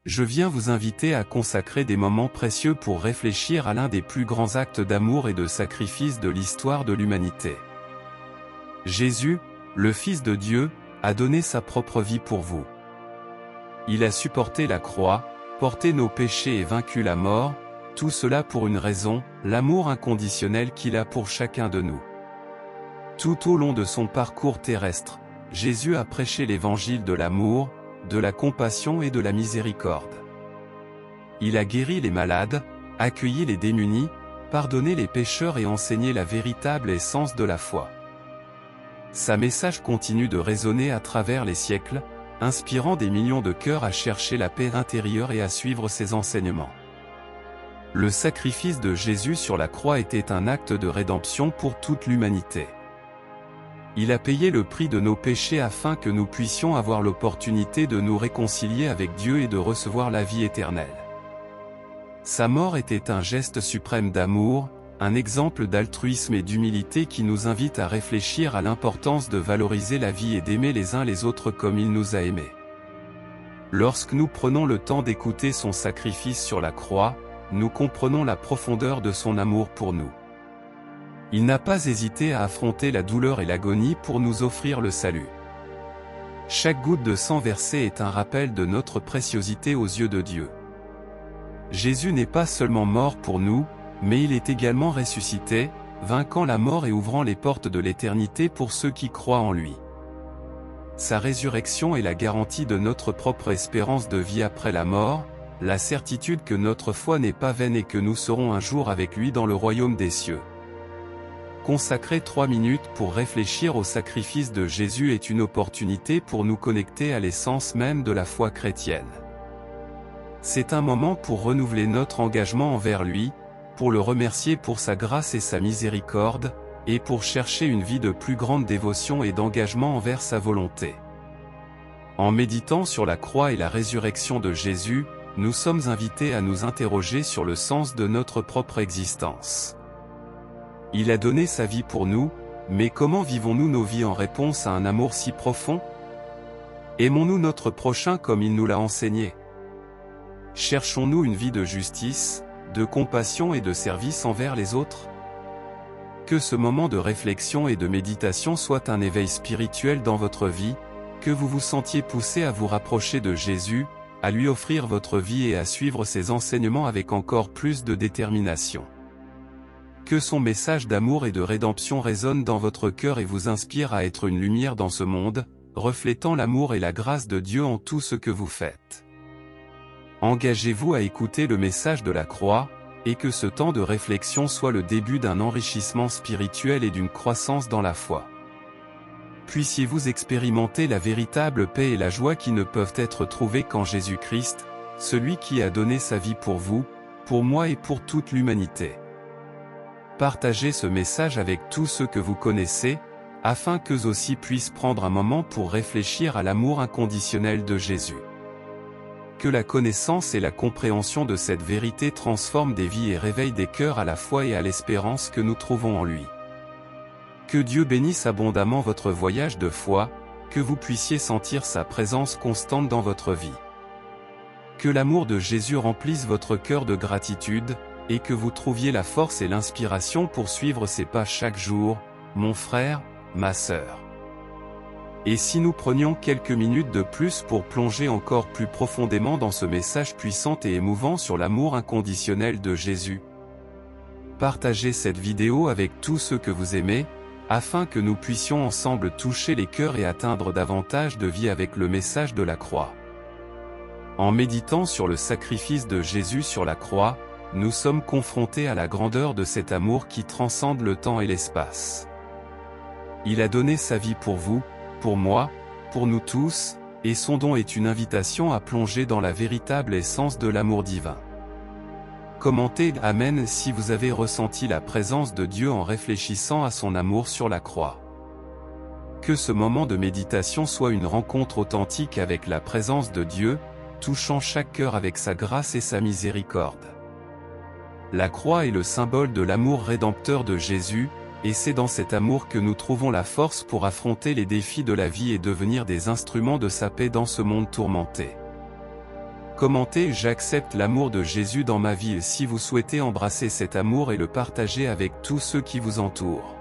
je viens vous inviter à consacrer des moments précieux pour réfléchir à l'un des plus grands actes d'amour et de sacrifice de l'histoire de l'humanité. Jésus, le Fils de Dieu, a donné sa propre vie pour vous. Il a supporté la croix, porté nos péchés et vaincu la mort, tout cela pour une raison, l'amour inconditionnel qu'il a pour chacun de nous. Tout au long de son parcours terrestre, Jésus a prêché l'évangile de l'amour, de la compassion et de la miséricorde. Il a guéri les malades, accueilli les démunis, pardonné les pécheurs et enseigné la véritable essence de la foi. Sa message continue de résonner à travers les siècles, inspirant des millions de cœurs à chercher la paix intérieure et à suivre ses enseignements. Le sacrifice de Jésus sur la croix était un acte de rédemption pour toute l'humanité. Il a payé le prix de nos péchés afin que nous puissions avoir l'opportunité de nous réconcilier avec Dieu et de recevoir la vie éternelle. Sa mort était un geste suprême d'amour, un exemple d'altruisme et d'humilité qui nous invite à réfléchir à l'importance de valoriser la vie et d'aimer les uns les autres comme il nous a aimés. Lorsque nous prenons le temps d'écouter son sacrifice sur la croix, nous comprenons la profondeur de son amour pour nous. Il n'a pas hésité à affronter la douleur et l'agonie pour nous offrir le salut. Chaque goutte de sang versée est un rappel de notre préciosité aux yeux de Dieu. Jésus n'est pas seulement mort pour nous, mais il est également ressuscité, vainquant la mort et ouvrant les portes de l'éternité pour ceux qui croient en lui. Sa résurrection est la garantie de notre propre espérance de vie après la mort, la certitude que notre foi n'est pas vaine et que nous serons un jour avec lui dans le royaume des cieux. Consacrer 3 minutes pour réfléchir au sacrifice de Jésus est une opportunité pour nous connecter à l'essence même de la foi chrétienne. C'est un moment pour renouveler notre engagement envers lui, pour le remercier pour sa grâce et sa miséricorde, et pour chercher une vie de plus grande dévotion et d'engagement envers sa volonté. En méditant sur la croix et la résurrection de Jésus, nous sommes invités à nous interroger sur le sens de notre propre existence. Il a donné sa vie pour nous, mais comment vivons-nous nos vies en réponse à un amour si profond? Aimons-nous notre prochain comme il nous l'a enseigné? Cherchons-nous une vie de justice, de compassion et de service envers les autres? Que ce moment de réflexion et de méditation soit un éveil spirituel dans votre vie, que vous vous sentiez poussé à vous rapprocher de Jésus, à lui offrir votre vie et à suivre ses enseignements avec encore plus de détermination. Que son message d'amour et de rédemption résonne dans votre cœur et vous inspire à être une lumière dans ce monde, reflétant l'amour et la grâce de Dieu en tout ce que vous faites. Engagez-vous à écouter le message de la croix, et que ce temps de réflexion soit le début d'un enrichissement spirituel et d'une croissance dans la foi. Puissiez-vous expérimenter la véritable paix et la joie qui ne peuvent être trouvées qu'en Jésus-Christ, celui qui a donné sa vie pour vous, pour moi et pour toute l'humanité. Partagez ce message avec tous ceux que vous connaissez, afin qu'eux aussi puissent prendre un moment pour réfléchir à l'amour inconditionnel de Jésus. Que la connaissance et la compréhension de cette vérité transforment des vies et réveillent des cœurs à la foi et à l'espérance que nous trouvons en lui. Que Dieu bénisse abondamment votre voyage de foi, que vous puissiez sentir sa présence constante dans votre vie. Que l'amour de Jésus remplisse votre cœur de gratitude, et que vous trouviez la force et l'inspiration pour suivre ses pas chaque jour, mon frère, ma sœur. Et si nous prenions quelques minutes de plus pour plonger encore plus profondément dans ce message puissant et émouvant sur l'amour inconditionnel de Jésus? Partagez cette vidéo avec tous ceux que vous aimez, afin que nous puissions ensemble toucher les cœurs et atteindre davantage de vie avec le message de la croix. En méditant sur le sacrifice de Jésus sur la croix, nous sommes confrontés à la grandeur de cet amour qui transcende le temps et l'espace. Il a donné sa vie pour vous, pour moi, pour nous tous, et son don est une invitation à plonger dans la véritable essence de l'amour divin. Commentez Amen si vous avez ressenti la présence de Dieu en réfléchissant à son amour sur la croix. Que ce moment de méditation soit une rencontre authentique avec la présence de Dieu, touchant chaque cœur avec sa grâce et sa miséricorde. La croix est le symbole de l'amour rédempteur de Jésus, et c'est dans cet amour que nous trouvons la force pour affronter les défis de la vie et devenir des instruments de sa paix dans ce monde tourmenté. Commentez J'accepte l'amour de Jésus dans ma vie si vous souhaitez embrasser cet amour et le partager avec tous ceux qui vous entourent.